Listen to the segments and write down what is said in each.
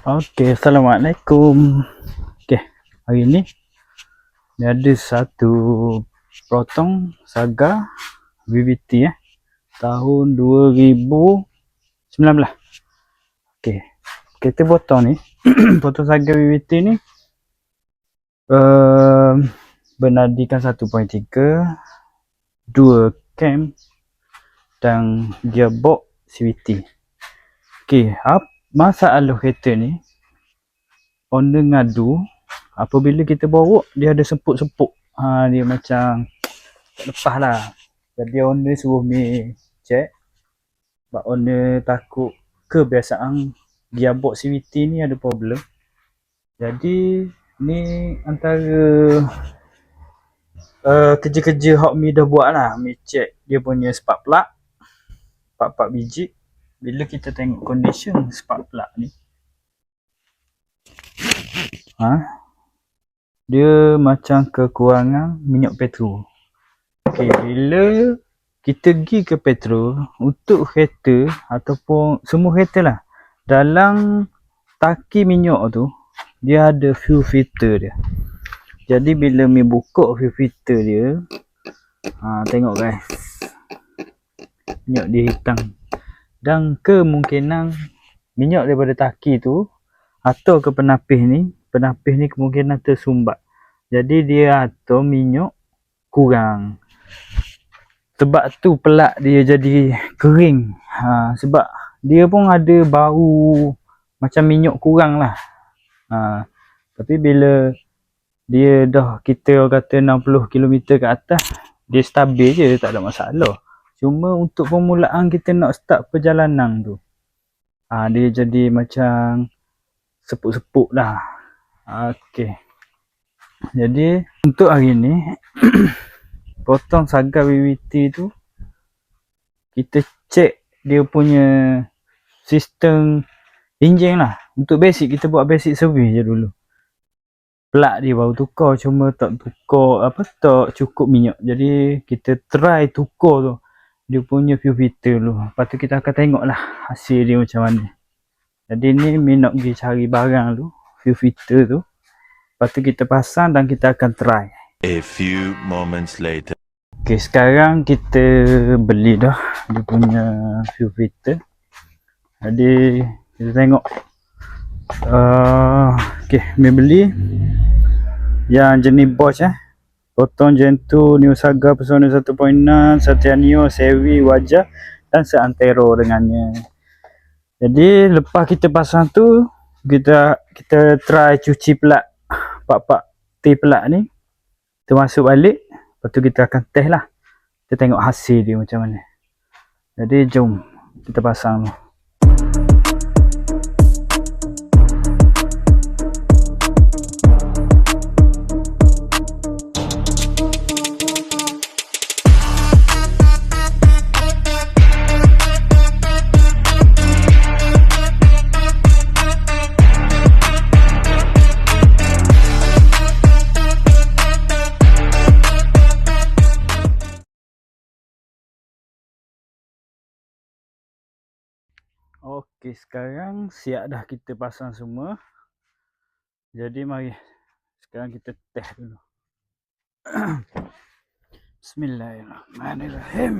Okey, Assalamualaikum. Okey, hari ni dia ada satu Proton Saga VVT tahun 2019. Okey, kereta Proton ni Proton Saga VVT ni bernadikan 1.3, 2 cam dan gearbox CVT. Okey, masalah kereta ni owner ngadu apabila kita bawa dia ada sempuk-sempuk. Dia macam tak lepas lah. Jadi owner suruh mi check. Sebab owner takut kebiasaan gearbox CVT ni ada problem. Jadi ni antara kerja-kerja hak mi dah buat lah. Mi check dia punya spark plug, 4 biji. Bila kita tengok condition spark plug ni, dia macam kekurangan minyak petrol. Okey, bila kita pergi ke petrol untuk kereta ataupun semua kereta lah, dalam tangki minyak tu dia ada fuel filter dia. Jadi bila mi buka fuel filter dia, tengok guys, minyak dia hitam. Dan kemungkinan minyak daripada tangki tu atau ke penapis ni kemungkinan tersumbat. Jadi dia atau minyak kurang. Sebab tu pelak dia jadi kering. Sebab dia pun ada bau macam minyak kurang lah. Tapi bila dia dah kita kata 60 km ke atas, dia stabil je, tak ada masalah. Cuma untuk permulaan kita nak start perjalanan tu, dia jadi macam sepuk-sepuk lah. Okey, jadi untuk hari ni Proton Saga VVT tu kita check dia punya sistem enjin lah. Untuk basic kita buat basic service je dulu. Plug dia baru tukar, cuma tak tukar tak cukup minyak. Jadi kita try tukar tu dia punya fuel filter dulu. Lepas tu kita akan tengok lah hasil dia macam mana. Jadi ni mi nak pergi cari barang tu, fuel filter tu. Lepas tu kita pasang dan kita akan try. A few moments later. Okey, sekarang kita beli dah dia punya fuel filter. Jadi kita tengok. Okey, mi beli yang jenis Bosch Proton Gen 2 New Saga Persona 1.6 Satya Neo Sevi Wajah dan seantero dengannya. Jadi lepas kita pasang tu, kita try cuci plug pak T plug ni, kita masuk balik. Lepas tu kita akan test lah, kita tengok hasil dia macam mana. Jadi jom kita pasang tu. Okey, sekarang siap dah kita pasang semua. Jadi mari sekarang kita test dulu. Bismillahirrahmanirrahim.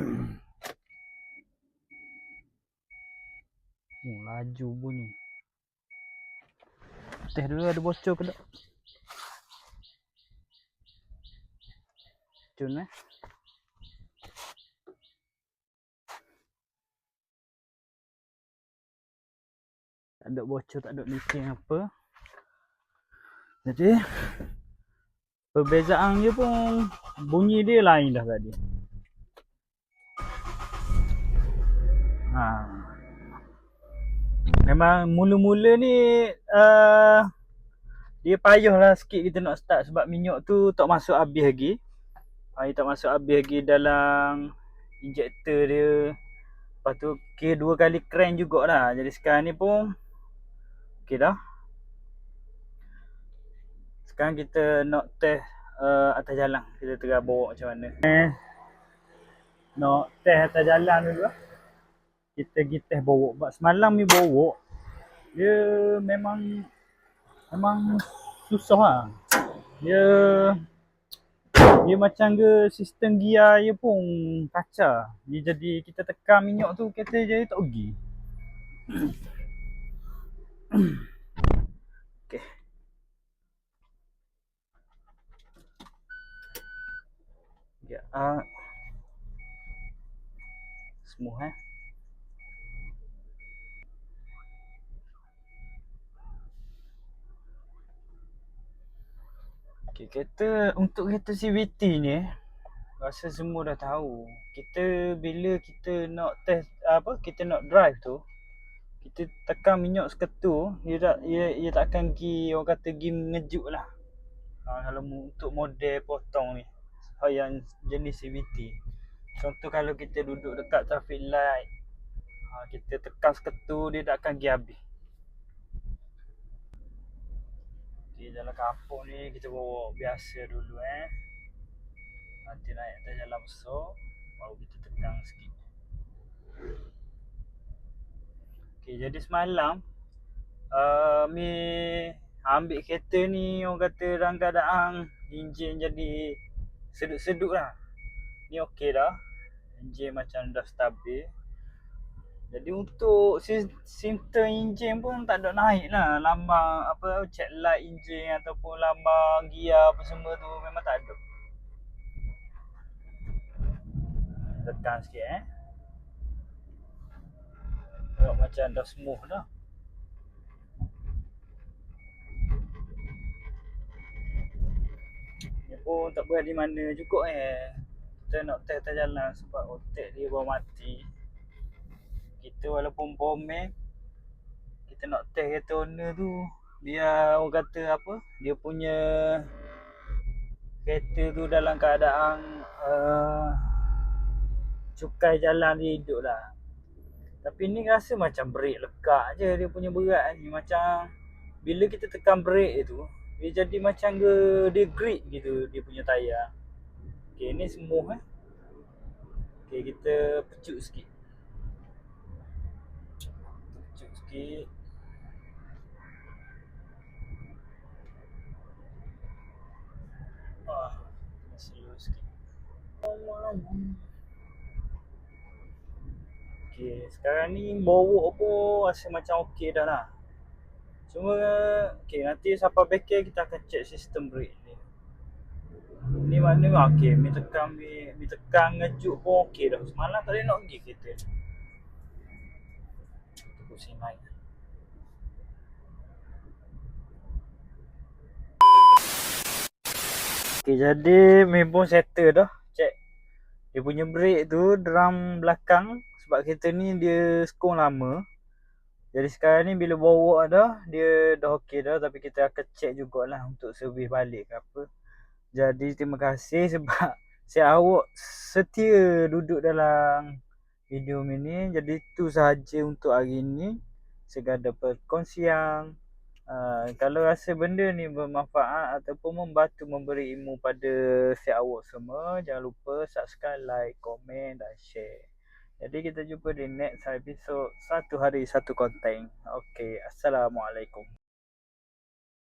Laju bunyi. Test dulu ada bocor ke tak? Cun tak ada bocor, tak ada leaking apa. Jadi perbezaan dia pun bunyi dia lain dah tadi. Memang mula-mula ni dia payah lah sikit kita nak start sebab minyak tu tak masuk habis lagi. Dia tak masuk habis lagi dalam injektor dia. Lepas tu kira 2 kali crank jugalah. Jadi sekarang ni pun okey dah. Sekarang kita nak test atas jalan. Kita tengah bawa macam mana. Nak test atas jalan dulu lah. Kita pergi test bawa. Sebab semalam ni bawa Dia memang susah lah. Dia dia macam ke sistem gear dia pun kacau. Dia jadi kita tekan minyak tu kereta jadi tak pergi. Okey. Ya, smooth Okey, untuk kereta CVT ni rasa semua dah tahu. Bila kita nak test kita nak drive tu, kita tekan minyak seketul, dia tak akan orang kata ngejut lah. Kalau untuk model potong ni, yang jenis CVT. Contoh kalau kita duduk dekat traffic light, kita tekan seketul dia tak akan pergi habis. Okay, jalan kampung ni kita bawa biasa dulu Nanti naik atas jalan besar, baru kita tekan sikit. Okay, jadi semalam Mi ambil kereta ni, orang kata dalam keadaan enjin jadi sedut-sedut lah. Ni okey dah, enjin macam dah stabil. Jadi untuk sistem enjin pun tak ada naik lah. Lambang check light enjin ataupun lambang gear apa semua tu memang tak ada. Tekan sikit tengok macam dah smooth dah. Ni pun tak berani mana juga kita nak test atas jalan sebab otak dia baru mati. Kita walaupun bomel, kita nak test kereta owner tu biar orang kata dia punya kereta tu dalam keadaan cukai jalan dia hidup lah. Tapi ni rasa macam brake lekak je dia punya berat ni. Macam bila kita tekan brake tu, dia jadi macam dia grip gitu dia punya tayar. Okay, ni smooth Okay, kita pecut sikit. Pecut sikit. Slow sikit. Okay, sekarang ni bawa pun rasa macam okey dah lah. Cuma nanti sampai bengkel kita akan check sistem brake ni. Ni makna okey, mi tekan ngejuk pun okey dah. Semalam tak boleh nak pergi kereta ni. Pusing naik. Okay, jadi mi pun settle dah. Check dia punya brake tu, drum belakang. Sebab kereta ni dia skong lama. Jadi sekarang ni bila bawa dah, dia dah okey dah. Tapi kita akan check jugalah untuk servis balik ke apa. Jadi terima kasih sebab awak setia duduk dalam video ni. Jadi itu sahaja untuk hari ni. Segala perkongsian. Kalau rasa benda ni bermanfaat ataupun membantu memberi ilmu pada awak semua, jangan lupa subscribe, like, komen dan share. Jadi kita jumpa di next episode, satu hari satu konten. Okay, Assalamualaikum.